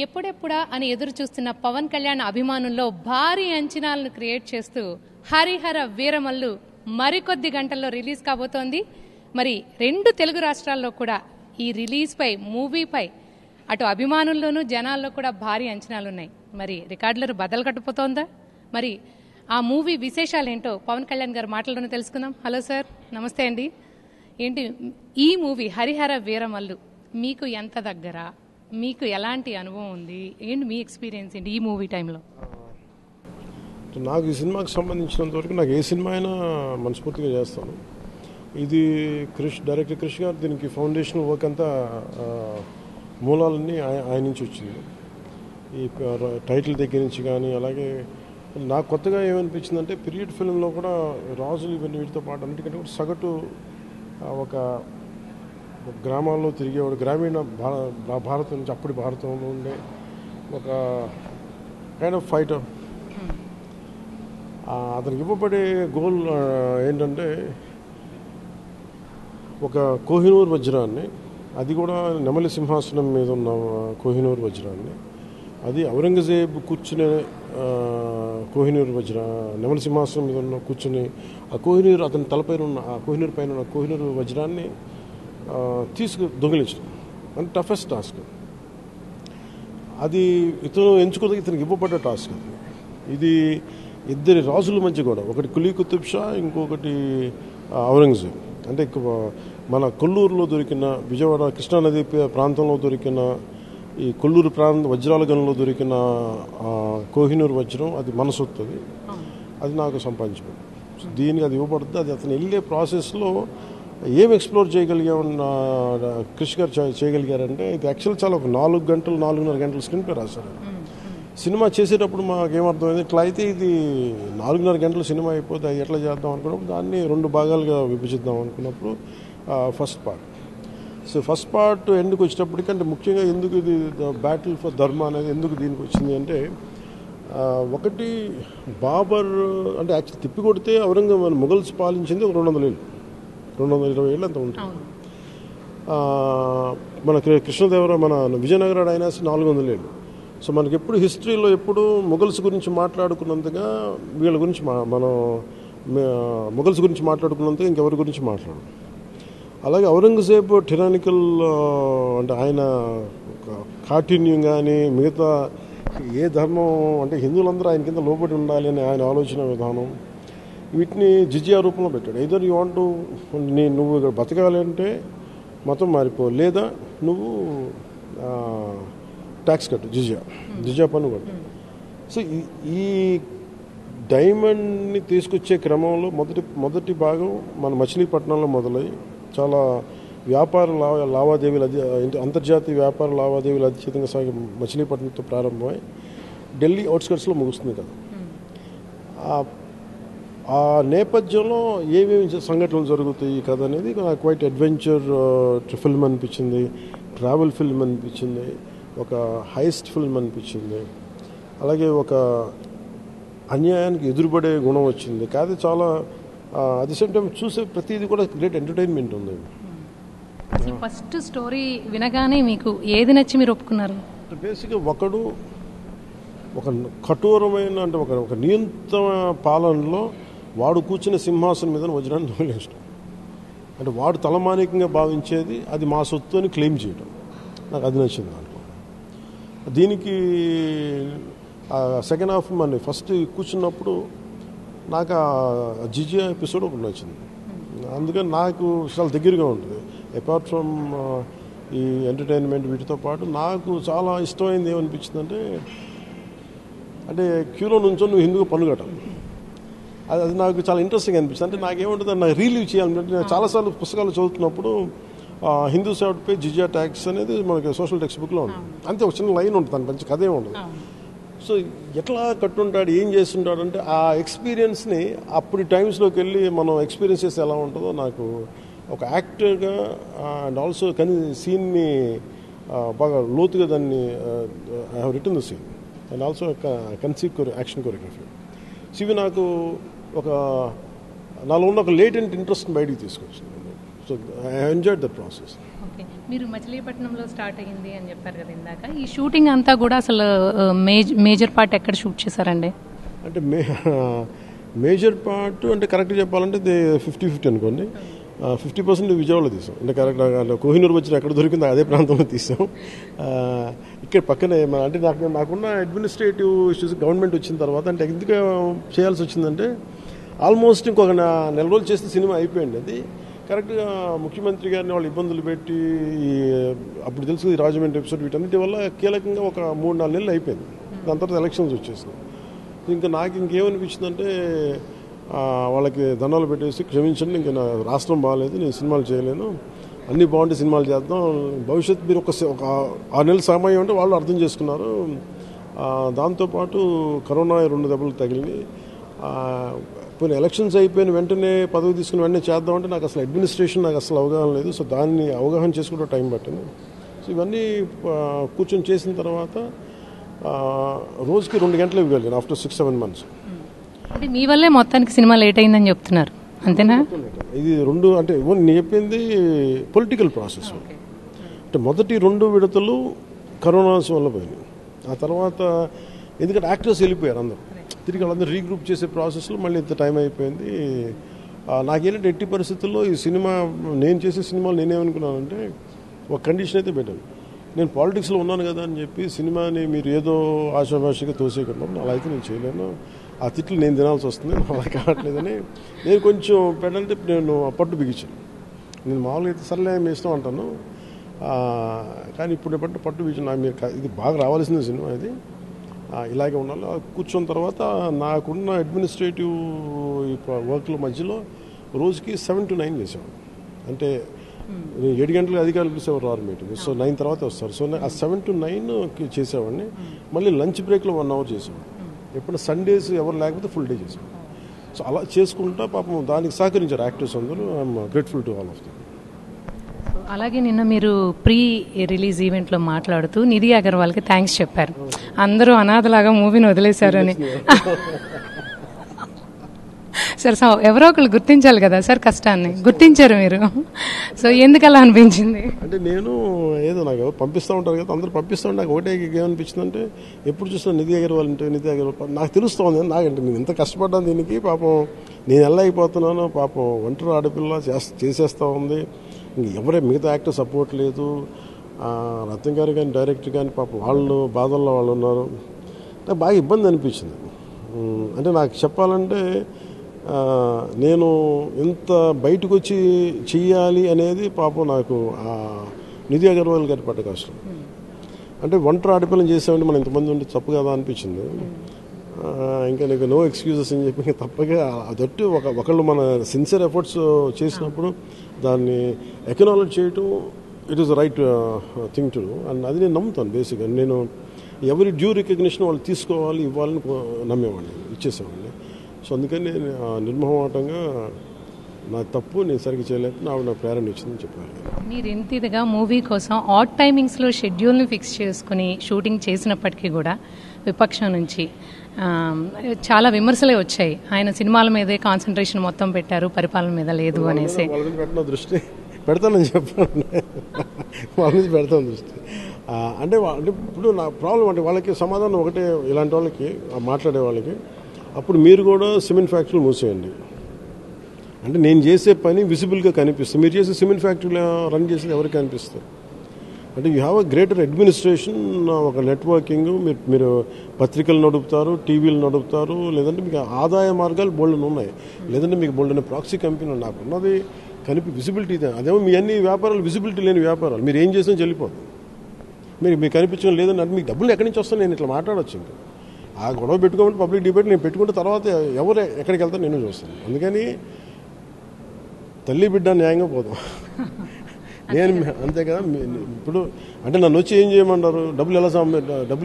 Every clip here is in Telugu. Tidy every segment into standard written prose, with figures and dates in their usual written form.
ఎప్పుడెప్పుడా అని ఎదురు చూస్తున్న పవన్ కళ్యాణ్ అభిమానుల్లో భారీ అంచనాలను క్రియేట్ చేస్తూ హరిహర వీరమల్లు మరికొద్ది గంటల్లో రిలీజ్ కాబోతోంది. మరి 2 తెలుగు రాష్ట్రాల్లో కూడా ఈ రిలీజ్పై, మూవీపై అటు అభిమానుల్లోనూ జనాల్లో కూడా భారీ అంచనాలున్నాయి. మరి రికార్డులను బదలు కట్టుపోతోందా? మరి ఆ మూవీ విశేషాలేంటో పవన్ కళ్యాణ్ గారు మాటల్లోనే తెలుసుకుందాం. హలో సార్, నమస్తే అండి. ఏంటి ఈ మూవీ హరిహర వీరమల్లు మీకు ఎంత దగ్గర, మీకు ఎలాంటి అనుభవం ఉంది, ఏంటి మీ ఎక్స్పీరియన్స్ ఏంటి ఈ మూవీ టైంలో? నాకు ఈ సినిమాకి సంబంధించినంత వరకు నాకు ఏ సినిమా అయినా మనస్ఫూర్తిగా చేస్తాను. ఇది డైరెక్టర్ క్రిష్ గారు దీనికి ఫౌండేషన్ వర్క్ అంతా మూలాలన్నీ ఆయన నుంచి వచ్చింది. ఈ టైటిల్ దగ్గర నుంచి కానీ, అలాగే నాకు కొత్తగా ఏమనిపించిందంటే పీరియడ్ ఫిల్మ్లో కూడా రాజులు ఇవన్నీ వీటితో పాటు అన్నిటికంటే కూడా సగటు ఒక గ్రామాల్లో తిరిగేవాడు, గ్రామీణ భారతం నుంచి అప్పటి భారతంలో ఉండే ఒక కైండ్ ఆఫ్ ఫైటర్. అతనికి ఇవ్వబడే గోల్ ఏంటంటే ఒక కోహినూర్ వజ్రాన్ని, అది కూడా నెమలి సింహాసనం మీద ఉన్న కోహినూర్ వజ్రాన్ని, అది ఔరంగజేబ్ కూర్చునే కోహినూర్ నెమలి సింహాసనం మీద ఉన్న కూర్చుని ఆ కోహినూర్ అతని తలపైన ఉన్న ఆ కోహినూర్ పైన ఉన్న కోహినూర్ వజ్రాన్ని దొంగిలించడం అంటే టఫెస్ట్ టాస్క్. అది ఇతను ఎంచుకోవడానికి ఇతనికి ఇవ్వబడ్డ టాస్క్. ఇది ఇద్దరి రాజుల మధ్య కూడా, ఒకటి కులీ కుతుబ్ షా, ఇంకొకటి ఔరంగజేబ్. అంటే మన కొల్లూరులో దొరికిన, విజయవాడ కృష్ణానది ప్రాంతంలో దొరికిన ఈ కొల్లూరు వజ్రాల గనులో దొరికిన కోహినూర్ వజ్రం, అది మన సొత్తు. అది నాకు సంపాదించబడింది. దీనికి అది ఇవ్వబడుతుంది. అది అతను వెళ్ళే ప్రాసెస్లో ఏం ఎక్స్ప్లోర్ చేయగలిగామన్న క్రిష్ గారు చేయగలిగారంటే, ఇది యాక్చువల్ చాలా ఒక 4-4.5 గంటల స్క్రీన్ ప్లే రాశారు. సినిమా చేసేటప్పుడు మాకేమర్థమైంది, ఇట్లా అయితే ఇది 4.5 గంటల సినిమా అయిపోతే అది ఎట్లా చేద్దాం అనుకున్నప్పుడు దాన్ని 2 భాగాలుగా విభజిద్దాం అనుకున్నప్పుడు ఫస్ట్ పార్ట్ ఎందుకు వచ్చేటప్పటికంటే ముఖ్యంగా ఎందుకు ఇది బ్యాటిల్ ఫర్ ధర్మ అనేది ఎందుకు దీనికి వచ్చింది అంటే, ఒకటి బాబర్ అంటే యాక్చువల్ తిప్పి కొడితే ఔరంగజేబ్ మొఘల్స్ పాలించింది ఒక 220 ఏళ్ళు అంత ఉంటుంది. మన కృష్ణదేవరాయ మన విజయనగర డైనాసిటీ 400 ఏళ్ళు. సో మనకి ఎప్పుడు హిస్టరీలో ఎప్పుడు మొఘల్స్ గురించి మాట్లాడుకున్నంతగా వీళ్ళ గురించి మనం మొఘల్స్ గురించి మాట్లాడుకున్నంతగా ఇంకెవరి గురించి మాట్లాడు. అలాగే ఔరంగజేబ్ టిరానికల్ అంటే ఆయన కాఠిన్యం కానీ, మిగతా ఏ ధర్మం అంటే హిందువులందరూ ఆయన కింద లోబడి ఉండాలి అని ఆయన ఆలోచన విధానం, వీటిని జిజియా రూపంలో పెట్టాడు. ఐదర్ యూ వాంట్ నువ్వు ఇక్కడ బతకాలి అంటే మతం మారిపో, లేదా నువ్వు ట్యాక్స్ కట్టు, జిజియా పన్ను కట్టు. సో ఈ డైమండ్ని తీసుకొచ్చే క్రమంలో మొదటి భాగం మన మచిలీపట్నంలో మొదలై చాలా వ్యాపార లావాదేవీలు అంతర్జాతీయ వ్యాపార లావాదేవీలు అత్యధికంగా సాగే మచిలీపట్నంతో ప్రారంభమై ఢిల్లీ అవుట్స్కట్స్లో ముగుస్తుంది కదా. ఆ నేపథ్యంలో ఏమేమి సంఘటనలు జరుగుతాయి ఈ కథ అనేది నాకు క్వైట్ అడ్వెంచర్ ఫిల్మ్ అనిపించింది, ట్రావెల్ ఫిల్మ్ అనిపించింది, ఒక హైస్ట్ ఫిల్మ్ అనిపించింది. అలాగే ఒక అన్యాయానికి ఎదురుపడే గుణం వచ్చింది. కాదు చాలా అట్ ది సేమ్ టైం చూసే ప్రతిదీ కూడా గ్రేట్ ఎంటర్టైన్మెంట్ ఉంది. ఫస్ట్ స్టోరీ వినగానే మీకు ఏది నచ్చి మీరు ఒప్పుకున్నారు? బేసిక్గా ఒక కఠోరమైన అంటే ఒక నియంత్రణ పాలనలో వాడు కూర్చున్న సింహాసనం మీద వజ్రాన్ని దొంగిలించడం, అంటే వాడు తలమానికంగా భావించేది అది మా సొత్తు అని క్లెయిమ్ చేయడం, నాకు అది నచ్చింది దాంట్లో. దీనికి సెకండ్ హాఫ్ మన ఫస్ట్ కూర్చున్నప్పుడు నాకు ఆ జిజియా ఎపిసోడ్ ఒకటి నచ్చింది. అందుకని నాకు చాలా దగ్గరగా ఉంటుంది. అపార్ట్ ఫ్రమ్ ఈ ఎంటర్టైన్మెంట్ వీటితో పాటు నాకు చాలా ఇష్టమైంది ఏమనిపించిందంటే, అంటే క్యూలో నుంచో నువ్వు హిందూగా పన్ను కట్టాలి. అది నాకు చాలా ఇంట్రెస్టింగ్ అనిపిస్తుంది. అంటే నాకేముంటుంది, నాకు రిలీవ్ చేయాలంటే నేను చాలాసార్లు పుస్తకాలు చదువుతున్నప్పుడు హిందూ సేవట్ పే జిజియా ట్యాక్స్ అనేది మనకి సోషల్ టెక్స్ట్ బుక్లో ఉంటుంది. అంతే ఒక చిన్న లైన్ ఉంటుంది, దాని మంచి కథ ఏమి ఉండదు. సో ఎట్లా కట్టుంటాడు, ఏం చేస్తుంటాడు అంటే ఆ ఎక్స్పీరియన్స్ని అప్పుడు టైమ్స్లోకి వెళ్ళి మనం ఎక్స్పీరియన్స్ చేస్తే ఎలా ఉంటుందో నాకు ఒక యాక్టర్గా అండ్ ఆల్సో సీన్ని బాగా లోతుగా దాన్ని I have written the scene and also conceive action choreography. So ఇవి నాకు నాలో ఉన్న ఒక లేటెంట్ ఇంట్రెస్ట్ని బయటికి తీసుకొచ్చింది. So I enjoyed the process. Okay, మీరు మచిలీపట్నంలో స్టార్ట్ అయ్యింది అని చెప్పారు కదా ఇందాక. ఈ షూటింగ్ అంతా కూడా అసలు మేజర్ పార్ట్ ఎక్కడ షూట్ చేశారండి? అంటే మేజర్ పార్ట్ అంటే కరెక్ట్గా చెప్పాలంటే 50-50 అనుకోండి. 50% విజయవాడలో తీసాం. అంటే కరెక్ట్ కోహినూర్ వచ్చిన ఎక్కడ దొరికిందో అదే ప్రాంతంలో తీసాం. ఇక్కడ పక్కనే అంటే నాకున్న అడ్మినిస్ట్రేటివ్ ఇష్యూస్ గవర్నమెంట్ వచ్చిన తర్వాత అంటే ఎందుకు చేయాల్సి వచ్చిందంటే ఆల్మోస్ట్ ఇంకొక నెల రోజులు చేస్తే సినిమా అయిపోయింది. అది కరెక్ట్గా ముఖ్యమంత్రి గారిని వాళ్ళు ఇబ్బందులు పెట్టి అప్పుడు తెలుసు ఈ రాజమండ్రి ఎపిసోడ్ వీటన్నిటి వల్ల కీలకంగా ఒక 3-4 నెలలు అయిపోయింది. దాని తర్వాత ఎలక్షన్స్ వచ్చేసినాయి. ఇంకా నాకు ఇంకేమనిపించిందంటే వాళ్ళకి దండాలు పెట్టేసి క్షమించండి, ఇంకా నా రాష్ట్రం బాగాలేదు, నేను సినిమాలు చేయలేను, అన్నీ బాగుంటే సినిమాలు చేద్దాం, భవిష్యత్తు మీరు ఒక 6 నెలల సమయం అంటే వాళ్ళు అర్థం చేసుకున్నారు. దాంతోపాటు కరోనా 2 దెబ్బలు తగిలినాయి. పోయిన ఎలక్షన్స్ అయిపోయిన వెంటనే పదవి తీసుకుని వెంటనే చేద్దామంటే నాకు అసలు అడ్మినిస్ట్రేషన్ నాకు అసలు అవగాహన లేదు. సో దాన్ని అవగాహన చేసుకుంటే టైం పట్టింది. సో ఇవన్నీ కూర్చొని చేసిన తర్వాత రోజుకి 2 గంటలు ఇవ్వగలిగాను ఆఫ్టర్ 6-7 months. అంటే మీ వల్లే మొత్తానికి సినిమా లేట్ అయిందని చెప్తున్నారు, అంతేనా? ఇది 2 అంటే నేను చెప్పింది పొలిటికల్ ప్రాసెస్. అంటే మొదటి 2 విడతలు కరోనా వల్ల పోయినాయి. ఆ తర్వాత ఎందుకంటే యాక్టర్స్ వెళ్ళిపోయారు అందరూ, తిరిగి వాళ్ళందరూ రీగ్రూప్ చేసే ప్రాసెస్లో మళ్ళీ ఇంత టైం అయిపోయింది. నాకేంటంటే ఎట్టి పరిస్థితుల్లో ఈ సినిమా నేను చేసే సినిమాలు నేనేమనుకున్నానంటే ఒక కండిషన్ అయితే పెట్టాను, నేను పాలిటిక్స్లో ఉన్నాను కదా అని చెప్పి సినిమాని మీరు ఏదో ఆశాభాషగా తోసేయకుండా అలా అయితే నేను చేయలేను, ఆ తిట్లు నేను తినాల్సి వస్తుంది, అలా కావట్లేదని నేను కొంచెం పెట్టంటే నేను పట్టు బిగించాను. నేను మామూలుగా అయితే సర్లే మీ ఇష్టం అంటాను, కానీ ఇప్పుడు పట్టు బిగించాను. మీరు ఇది బాగా రావాల్సిన సినిమా, ఇది ఇలాగే ఉండాలి. కూర్చున్న తర్వాత నాకున్న అడ్మినిస్ట్రేటివ్ వర్క్ల మధ్యలో రోజుకి 7 to 9 చేసాం. అంటే 7 గంటలకు అధికారులు పిలిచేవారు రారు మీటింగ్, సో 9 తర్వాత వస్తారు. సో ఆ 7 to 9 చేసేవాడిని. మళ్ళీ లంచ్ బ్రేక్లో 1 hour చేసేవాడిని. ఎప్పుడు సండేస్ ఎవరు లేకపోతే ఫుల్ డే చేసేవాడిని. సో అలా చేసుకుంటా పాపం దానికి సహకరించారు యాక్టర్స్ అందరూ. I'm grateful to all of them. అలాగే నిన్న మీరు ప్రీ రిలీజ్ ఈవెంట్లో మాట్లాడుతూ నిధి అగర్వాల్కి థ్యాంక్స్ చెప్పారు. అందరూ అనాథలాగా మూవీని వదిలేశారని. సార్ ఎవరో ఒకళ్ళు గుర్తించాలి కదా సార్, కష్టాన్ని గుర్తించారు మీరు. సో ఎందుకు అలా అనిపించింది? అంటే నేను ఏదో నాకు పంపిస్తూ ఉంటారు కదా, అందరూ పంపిస్తూ ఉంటే నాకు ఒకటే ఏమనిపించింది అంటే ఎప్పుడు చూసినా నిధి అగర్వాల్ అంటే నిధి అగర్వాల్ నాకు తెలుస్తూ ఉంది. నాకంటే నేను ఎంత కష్టపడ్డాను దీనికి, పాపం నేను వెళ్ళలేకపోతున్నాను, పాపం ఒంటరి ఆడపిల్ల చేసేస్తూ ఉంది, ఇంక ఎవరే మిగతా యాక్టర్ సపోర్ట్ లేదు, రత్నం గారు కానీ డైరెక్టర్ కానీ పాపం వాళ్ళు బాధల్లో వాళ్ళు ఉన్నారు. నాకు బాగా ఇబ్బంది అనిపించింది. అంటే నాకు చెప్పాలంటే నేను ఎంత బయటకు వచ్చి చెయ్యాలి అనేది పాపం నాకు నిధి అగర్వాల్ గారి పట్ల కష్టం. అంటే ఒంటరి ఆడపిల్లని చేసామంటే మనం ఇంతమంది ఉంటే తప్పు కదా అనిపించింది. ఇంకా నీకు నో ఎక్స్క్యూజెస్ అని చెప్పి తప్పగా అదట్టు ఒకళ్ళు మన సిన్సియర్ ఎఫర్ట్స్ చేసినప్పుడు దాన్ని ఎకనాలజ్ చేయటం it is right thing to do. And అది నేను నమ్ముతాను. బేసిక్గా నేను ఎవరి డ్యూ రికగ్నిషన్ వాళ్ళు తీసుకోవాలి, ఇవ్వాలని నమ్మేవాడిని, ఇచ్చేసేవాడిని. సో అందుకని నేను నిర్మోహమాటంగా నా తప్పు నేను సరిగ్గా చేయలేకపోతే నాకు ప్రేరణ ఇచ్చిందని చెప్పాను. మీరు ఎంత ఇదిగా మూవీ కోసం ఆడ్ టైమింగ్స్లో షెడ్యూల్ని ఫిక్స్ చేసుకుని షూటింగ్ చేసినప్పటికీ కూడా విపక్షం నుంచి చాలా విమర్శలే వచ్చాయి. ఆయన సినిమాల మీదే కాన్సన్ట్రేషన్ మొత్తం పెట్టారు, పరిపాలన మీద లేదు అనేసి. వాళ్ళ నుంచి పెట్టిన దృష్టి పెడతానని చెప్పాను, వాళ్ళ నుంచి పెడతాను దృష్టి. అంటే ఇప్పుడు నా ప్రాబ్లం అంటే వాళ్ళకి సమాధానం ఒకటే, ఇలాంటి వాళ్ళకి మాట్లాడే వాళ్ళకి, అప్పుడు మీరు కూడా సిమెంట్ ఫ్యాక్టరీలు మూసేయండి. అంటే నేను చేసే పని విజిబుల్గా కనిపిస్తుంది, మీరు చేసే సిమెంట్ ఫ్యాక్టరీలో రన్ చేసేది ఎవరికి కనిపిస్తుంది? అంటే you have a greater administration, ఒక నెట్వర్కింగ్, మీరు పత్రికలు నడుపుతారు, టీవీలు నడుపుతారు, లేదంటే మీకు ఆదాయ మార్గాలు బోల్డెన్ ఉన్నాయి, లేదంటే మీకు బోల్డెన్ ప్రాక్సీ కంపెనీలు. నాకు ఉన్నది విజిబిలిటీ. అదేమో మీ అన్ని వ్యాపారాలు విజిబిలిటీ లేని వ్యాపారాలు, మీరు ఏం చేసినా చెల్లిపోదు. మీకు కనిపించడం లేదని అంటే మీకు డబ్బులు ఎక్కడి నుంచి వస్తాను నేను ఇట్లా మాట్లాడవచ్చు. ఇంకా ఆ గొడవ పెట్టుకోమంటే పబ్లిక్ డిబేట్ నేను పెట్టుకుంటే తర్వాత ఎవరు ఎక్కడికి వెళ్తాను నేను చూస్తాను. అందుకని తల్లి బిడ్డ న్యాయంగా పోదాం. నేను అంతే కదా. ఇప్పుడు అంటే నన్ను వచ్చి ఏం చేయమంటారు, డబ్బులు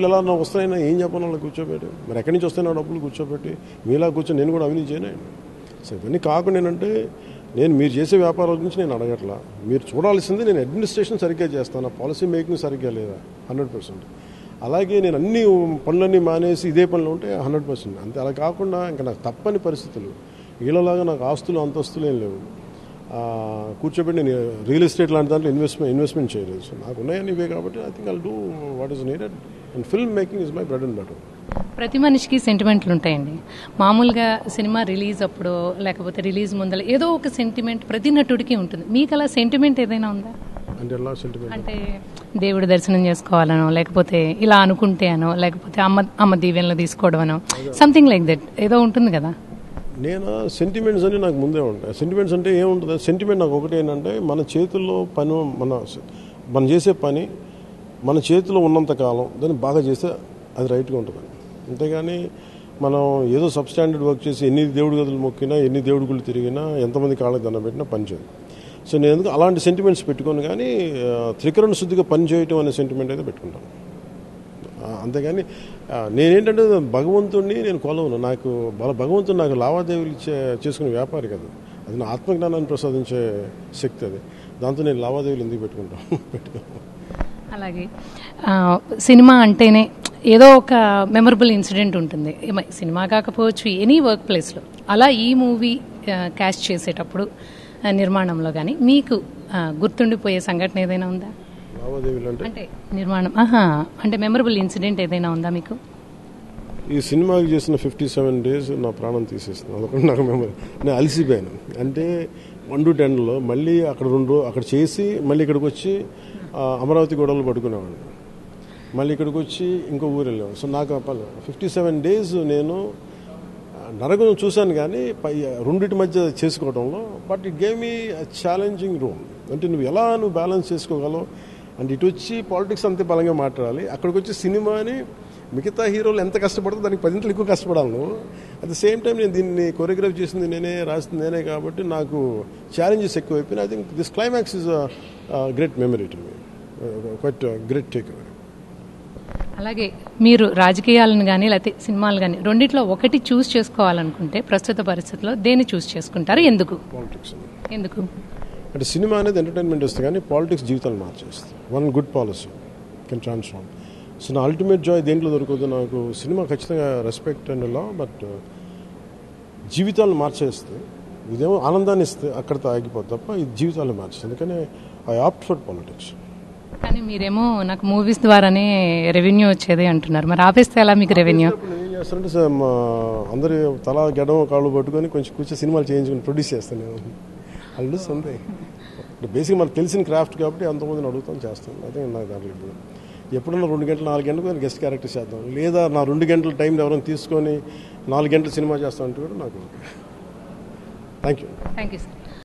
ఎలా వస్తాయన్నా ఏం చెప్పను వాళ్ళకి కూర్చోబెట్టి, మరి ఎక్కడి నుంచి వస్తాయో డబ్బులు కూర్చోబెట్టి మీలా కూర్చొని నేను కూడా అవినీతి చేయను. సో ఇవన్నీ కాకుండా ఏంటంటే నేను మీరు చేసే వ్యాపారాల గురించి నేను అడగట్లా, మీరు చూడాల్సింది నేను అడ్మినిస్ట్రేషన్ సరిగ్గా చేస్తాను, పాలసీ మేకింగ్ సరిగ్గా లేదా 100%. అలాగే నేను అన్ని పనులన్నీ మానేసి ఇదే పనులు ఉంటే 100% అంతే. అలా కాకుండా ఇంకా నాకు తప్పని పరిస్థితులు, వీళ్ళలాగా నాకు ఆస్తులు అంతస్తులు ఏం లేవు. కూర్చోబెట్టి నేను రియల్ ఎస్టేట్ లాంటి దాంట్లో ఇన్వెస్ట్మెంట్ చేయలేదు. సో నాకు ఉన్నాయని ఇవే కాబట్టి I think I'll do what is needed and film making is my bread and butter. ప్రతి మనిషికి సెంటిమెంట్లు ఉంటాయండి. మామూలుగా సినిమా రిలీజ్ అప్పుడు లేకపోతే రిలీజ్ ముందర ఏదో ఒక సెంటిమెంట్ ప్రతి నటుడికి ఉంటుంది. మీకు అలా సెంటిమెంట్ ఏదైనా ఉందా? అంటే ఎలా సెంటిమెంట్ అంటే దేవుడి దర్శనం చేసుకోవాలనో, లేకపోతే ఇలా అనుకుంటే అనో, లేకపోతే అమ్మ దీవెనలు తీసుకోవడం అనో, సంథింగ్ లైక్ దట్ ఏదో ఉంటుంది కదా. నేను సెంటిమెంట్స్ అని నాకు ముందే ఉంటాయి. సెంటిమెంట్స్ అంటే ఏముంటుంది? సెంటిమెంట్ నాకు ఒకటి ఏంటంటే మన చేతుల్లో పని, మనం చేసే పని మన చేతిలో ఉన్నంత కాలం దాన్ని బాగా చేస్తే అది రైట్గా ఉంటుంది. అంతేగాని మనం ఏదో సబ్స్టాండర్డ్ వర్క్ చేసి ఎన్ని దేవుడి గదులు మొక్కినా, ఎన్ని దేవుడి గుళ్ళు తిరిగినా, ఎంతమంది కాళ్ళకి దండం పెట్టినా పని చేయదు. సో నేను ఎందుకు అలాంటి సెంటిమెంట్స్ పెట్టుకోను, కానీ త్రికరణ శుద్ధిగా పని చేయటం అనే సెంటిమెంట్ అయితే పెట్టుకుంటాను. అంతేగాని నేనేంటంటే భగవంతుడిని నేను కొలవను. నాకు భగవంతుడు నాకు లావాదేవీలు చేసుకునే వ్యాపారి కదా, అది నా ఆత్మజ్ఞానాన్ని ప్రసాదించే శక్తి. అది దాంతో నేను లావాదేవీలు ఎందుకు పెట్టుకుంటాను. అలాగే సినిమా అంటేనే ఏదో ఒక మెమరబుల్ ఇన్సిడెంట్ ఉంటుంది. సినిమా కాకపోవచ్చు, ఎనీ వర్క్ ప్లేస్లో. అలా ఈ మూవీ క్యాస్ట్ చేసేటప్పుడు నిర్మాణంలో కానీ మీకు గుర్తుండిపోయే సంఘటన ఏదైనా ఉందా? అంటే నిర్మాణం అంటే మెమరబుల్ ఇన్సిడెంట్ ఏదైనా ఉందా మీకు? ఈ సినిమాకి చేసిన 57 days నా ప్రాణం తీసేసింది. అదొకటి నాకు మెమరీ. నేను అలసిపోయాను. అంటే 1 to 10లో మళ్ళీ అక్కడ చేసి మళ్ళీ ఇక్కడికి వచ్చి అమరావతి గొడవలు పట్టుకునేవాడిని. మళ్ళీ ఇక్కడికి వచ్చి ఇంకో ఊరు వెళ్ళేవాడు. సో నాకు 57 days నేను నరకం చూశాను, కానీ రెండింటి మధ్య చేసుకోవడంలో. But it gave me challenging role. అంటే నువ్వు బ్యాలెన్స్ చేసుకోగలవు. అండ్ ఇటు వచ్చి పాలిటిక్స్ అంతే బలంగా మాట్లాడాలి, అక్కడికి వచ్చి సినిమాని మిగతా హీరోలు ఎంత కష్టపడతారో దానికి 10 రెట్లు ఎక్కువ కష్టపడాలి నువ్వు. అట్ ద సేమ్ టైం నేను దీన్ని కొరియోగ్రాఫ్ చేసింది నేనే, రాసింది నేనే, కాబట్టి నాకు ఛాలెంజెస్ ఎక్కువైపోయినాయి. I think this climax is great memory to me, quite great take away. అలాగే మీరు రాజకీయాలను కానీ లేకపోతే సినిమాలు కానీ రెండిట్లో ఒకటి చూస్ చేసుకోవాలనుకుంటే ప్రస్తుత పరిస్థితుల్లో దేన్ని చూస్ చేసుకుంటారు? ఎందుకు? పాలిటిక్స్. ఎందుకు అంటే సినిమా అనేది ఎంటర్టైన్మెంట్ ఇస్తుంది, కానీ పాలిటిక్స్ జీవితాలు మార్చేస్తుంది. One good policy can transform. So నా అల్టిమేట్ జాయ్ దేంట్లో దొరకదు నాకు. సినిమా ఖచ్చితంగా రెస్పెక్ట్ అండ్ లా, బట్ జీవితాలను మార్చేస్తుంది. ఇదేమో ఆనందాన్ని ఇస్తే అక్కడితో ఆగిపోతుంది తప్ప ఇది జీవితాలను మార్చేస్తుంది. అందుకని ఐ ఆప్ట్ ఫర్ పాలిటిక్స్. కానీ మీరేమో నాకు మూవీస్ ద్వారానే రెవెన్యూ వచ్చేది అంటున్నారు, మరి ఆపేస్తే ఎలా మీకు రెవెన్యూ? ఏం చేస్తానంటే అందరి తలా గెడవ కాళ్ళు పట్టుకొని కొంచెం కూర్చొని సినిమాలు చేయించుకుని ప్రొడ్యూస్ చేస్తాను నేను. అల్లు సొంత బేసిక్గా మనకు తెలిసిన క్రాఫ్ట్ కాబట్టి అంతమందిని అడుగుతాను, చేస్తాను. అదే నాకు దాంట్లో ఇప్పుడు ఎప్పుడన్నా 2 గంటలు 4 గంటలకు గెస్ట్ క్యారెక్టర్ చేద్దాం, లేదా నా 2 గంటల టైం ఎవరైనా తీసుకొని 4 గంటలు సినిమా చేస్తామంటే కూడా నాకు. Thank you sir.